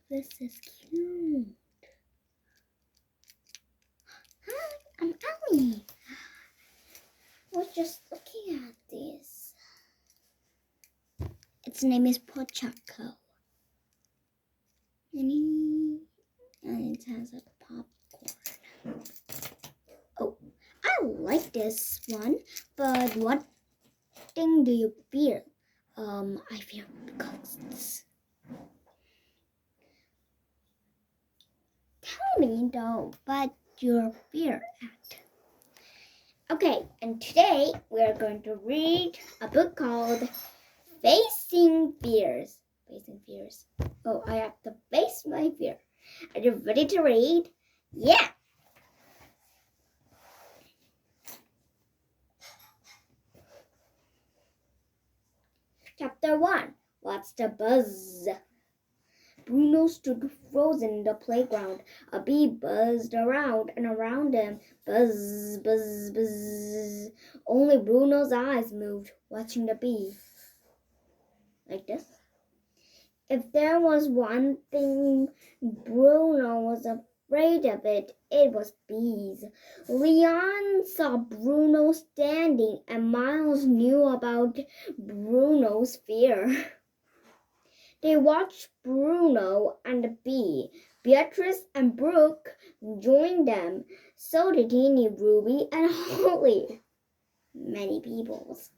This is cute. Hi, I'm Ellie. Was just looking at this. Its name is Pochaco. And it has a popcorn. Oh, I like this one, but what thing do you fear? I fear ghosts. Tell me though, what your fear at? Okay, and today we are going to read a book called Facing Fears. Facing Fears. Oh, I have to face my fear. Are you ready to read? Yeah! Chapter 1. What's the buzz? Bruno stood frozen in the playground. A bee buzzed around and around him. Buzz, buzz, buzz. Only Bruno's eyes moved, watching the bee. Like this. If there was one thing Bruno was afraid of, it was bees. Leon saw Bruno standing, and Miles knew about Bruno's fear. They watched Bruno and the bee. Beatrice and Brooke joined them. So did Teeny, Ruby, and Holly. Many peoples.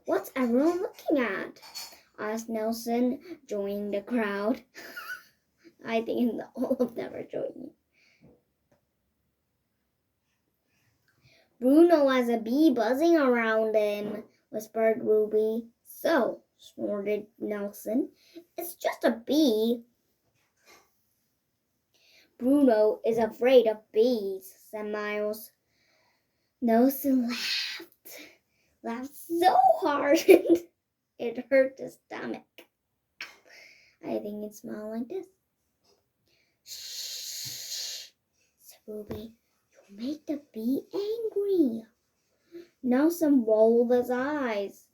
What's everyone looking at? Asked Nelson, joining the crowd. I think all of them are joining. Bruno has a bee buzzing around him, whispered Ruby. So, snorted Nelson, it's just a bee. Bruno is afraid of bees, said Miles. Nelson laughed so hard it hurt his stomach. I think it smelled like this. Shh, said Ruby. You make the bee angry. Nelson rolled his eyes.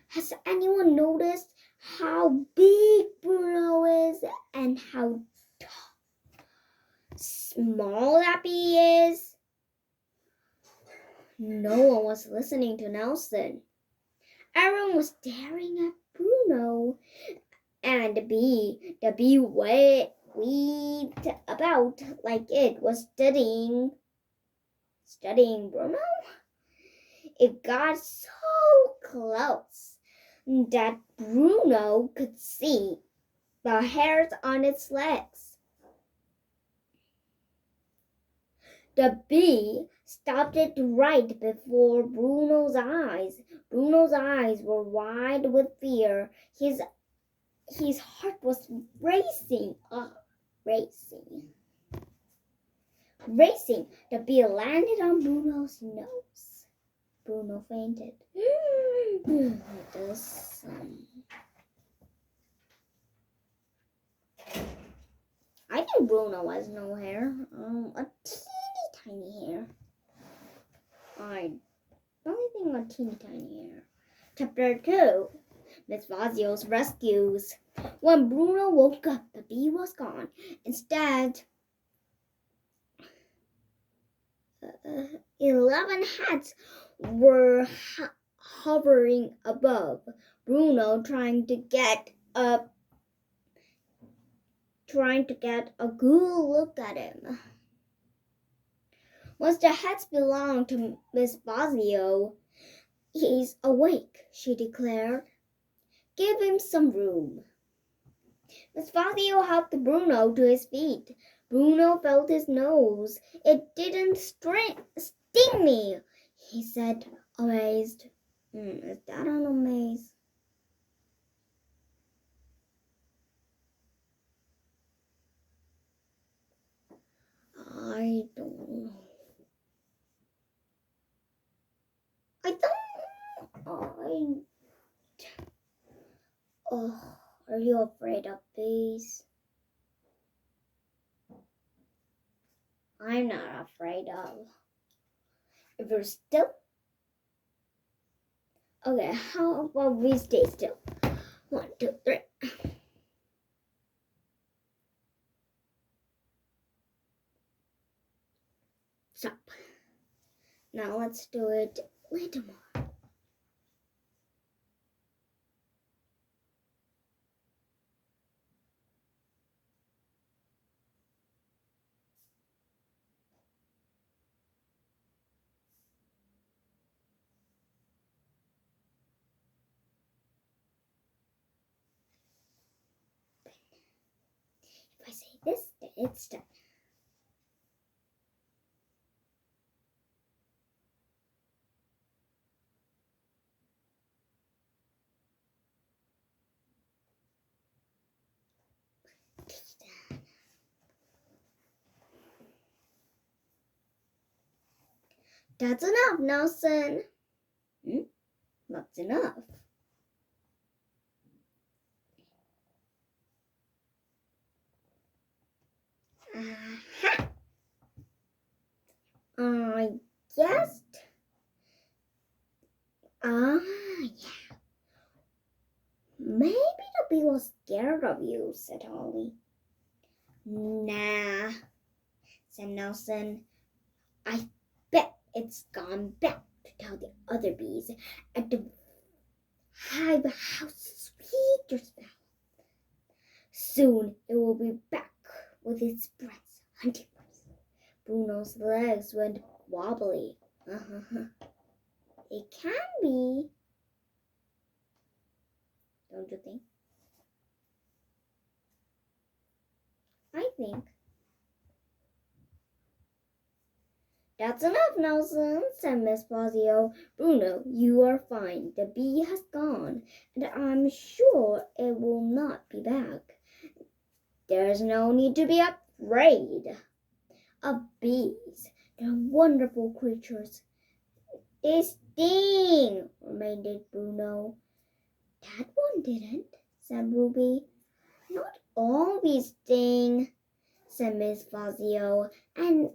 Has anyone noticed how big Bruno is and how small that bee is? No one was listening to Nelson. Everyone was staring at Bruno and the bee. The bee weaved about like it was studying Bruno. It got so close that Bruno could see the hairs on its legs. The bee stopped it right before Bruno's eyes. Bruno's eyes were wide with fear. His heart was racing. Racing. The bee landed on Bruno's nose. Bruno fainted. I think Bruno has no hair. A teeny tiny hair. I don't think a teeny tiny hair. Chapter 2. Miss Vazio's rescues. When Bruno woke up, the bee was gone. Instead, 11 hats were hovering above Bruno, trying to get a good look at him. Once the hats belonged to Miss Vazio. He's awake, she declared. Give him some room. Miss Vazio helped Bruno to his feet. Bruno felt his nose. It didn't sting me, he said, amazed. Is that an amaze? I don't know. Are you afraid of bees? I'm not afraid of. If you're still. Okay, how about we stay still? 1, 2, 3. Now let's do it later more. If I say this, then it's done. That's enough, Nelson. That's enough. I guessed. Yeah. Maybe the bee was scared of you, said Holly. Nah, said Nelson. I bet it's gone back to tell the other bees at the hive how sweet your smell. Soon it will be back with its breath hunting us. Bruno's legs went wobbly. It can be, don't you think? I think. That's enough, Nelson, said Miss Fazio. Bruno, you are fine. The bee has gone, and I'm sure it will not be back. There's no need to be afraid of bees. They're wonderful creatures. They sting, reminded Bruno. That one didn't, said Ruby. Not all bees sting, said Miss Fazio, and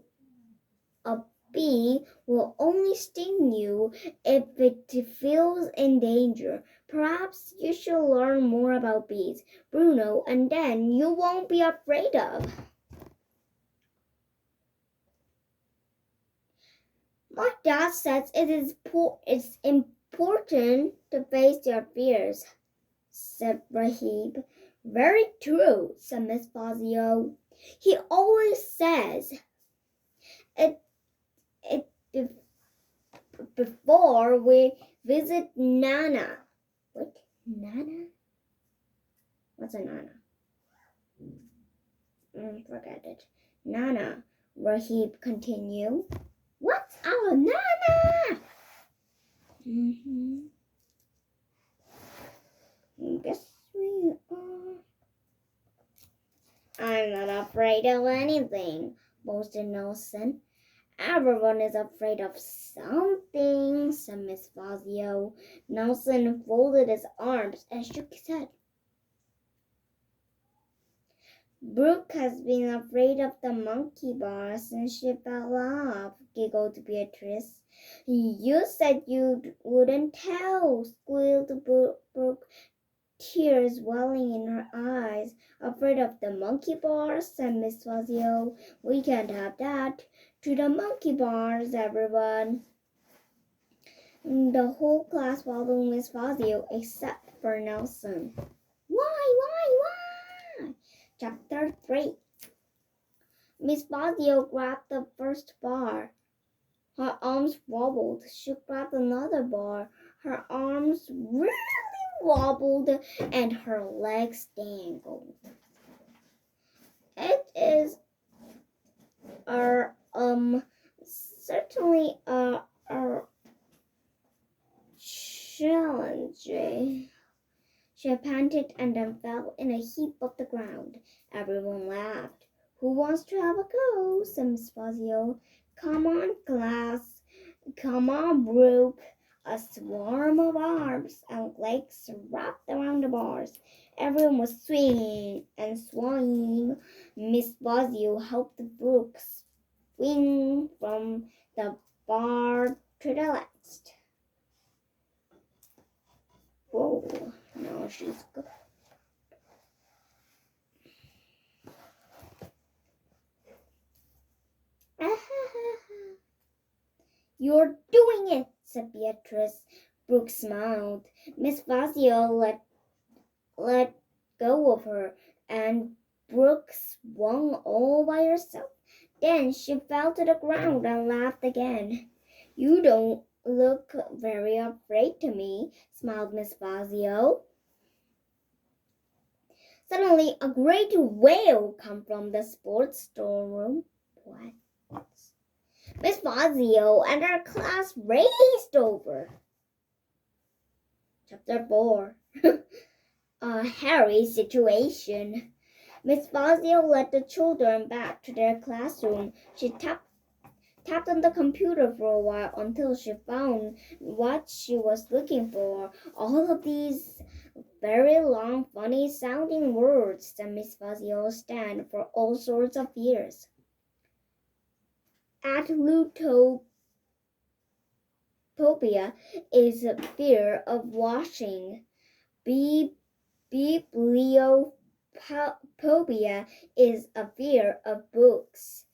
a bee will only sting you if it feels in danger. Perhaps you should learn more about bees, Bruno, and then you won't be afraid of. My dad says it's important to face your fears, said Rahib. Very true, said Miss Fazio. He always says it before we visit Nana. What? Nana? What's a Nana? Forget it. Nana, Rahib continued. What's our Nana? Guess we are. I'm not afraid of anything, boasted Nelson. Everyone is afraid of something, said Miss Fazio. Nelson folded his arms and shook his head. Brooke has been afraid of the monkey bar since she fell off, giggled Beatrice. You said you wouldn't tell, squealed Brooke, tears welling in her eyes. Afraid of the monkey bars, said Miss Fazio. We can't have that. To the monkey bars, everyone. The whole class followed Miss Fazio except for Nelson. Why? Chapter 3. Miss Fazio grabbed the first bar. Her arms wobbled. She grabbed another bar. Her arms really wobbled and her legs dangled. It is certainly a challenging. She panted and then fell in a heap on the ground. Everyone laughed. Who wants to have a go? Said Miss Fazio. Come on, class. Come on, Brooke. A swarm of arms and legs wrapped around the bars. Everyone was swinging and swaying. Miss Fazio helped Brooke swing from the bar to the next. Whoa, now she's good. "You're doing it," said Beatrice. Brooke smiled. Miss Fazio let go of her, and Brooke swung all by herself. Then she fell to the ground and laughed again. "You don't look very afraid to me," smiled Miss Fazio. Suddenly, a great wail came from the sports storeroom. What? Miss Fazio and her class raced over. Chapter 4. A hairy situation. Miss Fazio led the children back to their classroom. She tapped on the computer for a while until she found what she was looking for. All of these very long, funny-sounding words that Miss Fazio stand for all sorts of fears. Atlutopia is a fear of washing. Bibliophobia is a fear of books.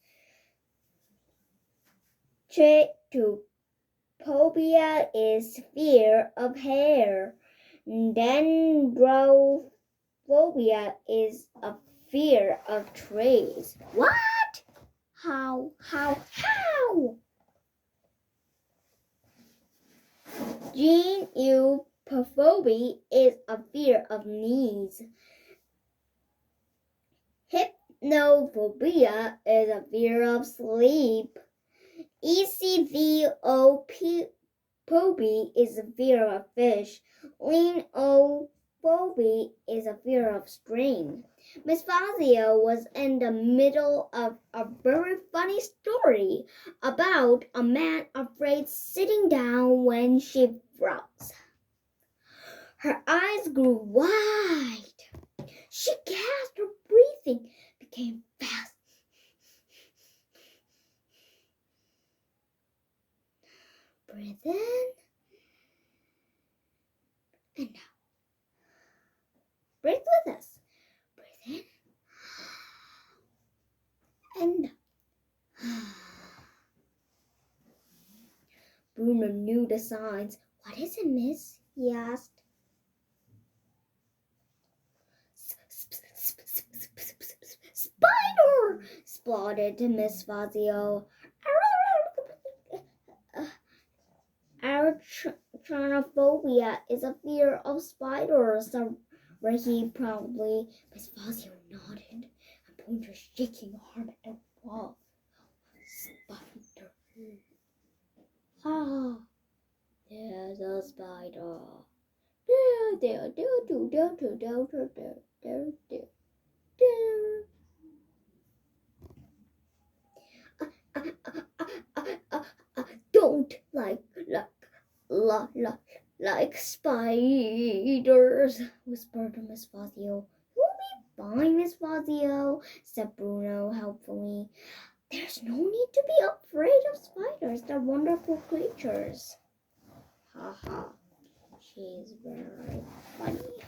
Trypophobia is fear of hair. Dendrophobia is a fear of trees. What? How? Geniophobia is a fear of knees. Hypnophobia is a fear of sleep. Ecvophobia is a fear of fish. Linophobia is a fear of string. Miss Fazio was in the middle of a very funny story about a man afraid sitting down when she froze. Her eyes grew wide. She gasped. Her breathing became fast. Breathe in and out. Breathe with us. Breathe in and out. Bruno knew the signs. "What is it, miss?" he asked. "Spider!" spluttered Miss Fazio. Arachnophobia is a fear of spiders, said Ricky proudly. Miss Fazio nodded and pointed her shaking arm at the wall. "Spider! Ah, there's a spider. There. Don't like spiders," whispered Miss Fazio. "You'll be fine, Miss Fazio," said Bruno helpfully. "There's no need to be afraid of spiders. They're wonderful creatures." Ha ha. She's very funny.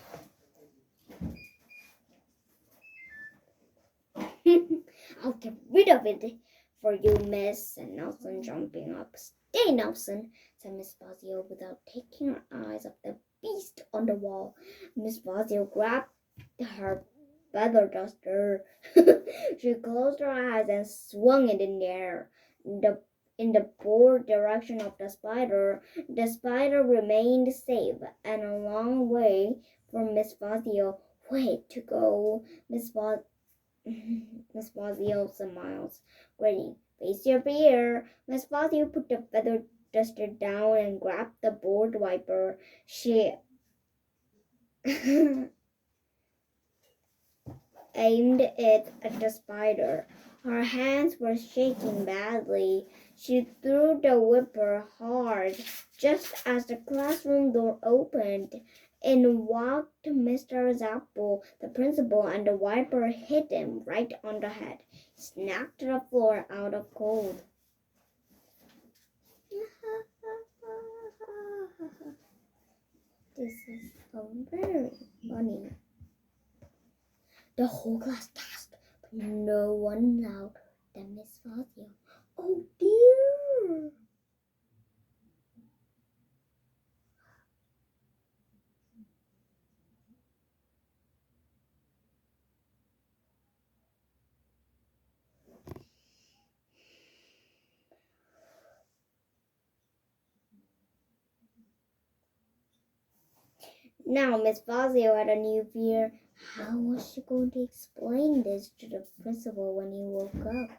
"I'll get rid of it for you, miss," said Nelson, jumping up. "Stay, Nelson," said Miss Fazio, without taking her eyes off the beast on the wall. Miss Fazio grabbed her feather duster. She closed her eyes and swung it in the air. In the board direction of the spider remained safe and a long way from Miss Fazio. "Way to go, Miss Fazio smiled, grinning. "Face your fear." Miss Fazio put the feather duster down and grabbed the board wiper. She aimed it at the spider. Her hands were shaking badly. She threw the whipper hard. Just as the classroom door opened, in walked Mr. Zapple, the principal, and the wiper hit him right on the head. He snapped to the floor out of cold. This is very funny. The whole class gasped, but no one louder than Miss Fazio. "Oh dear!" Now Miss Fazio had a new fear. How was she going to explain this to the principal when he woke up?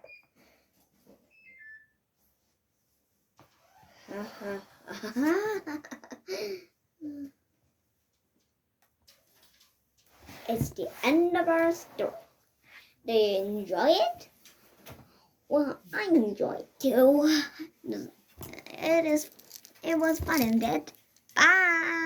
It's the end of our story. Do you enjoy it? Well, I enjoy it too. It was fun, isn't it? Bye.